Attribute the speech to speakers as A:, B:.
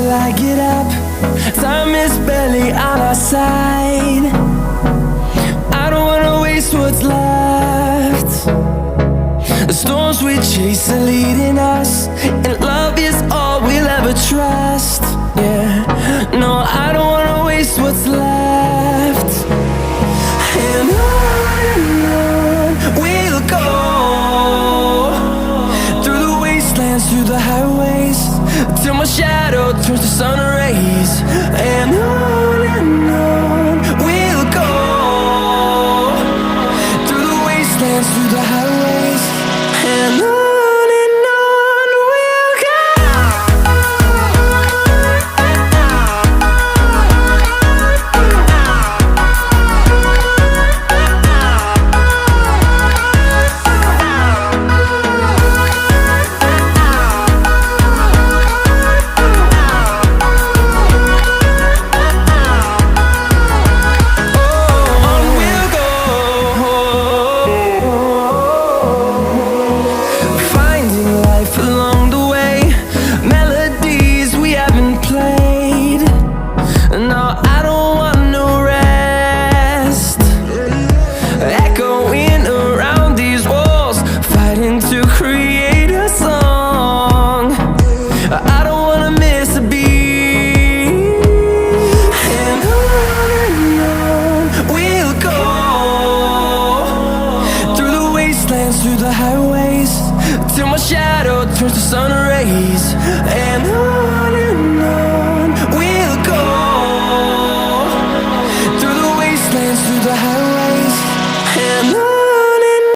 A: till I get up. Time is barely on our side. I don't wanna waste what's left. The storms we chase are leading us, and love is all we'll ever trust. Yeah, no, I don't wanna waste what's left. And on we'll go, through the wastelands, through the highways, till my shadow turns to sun rays. And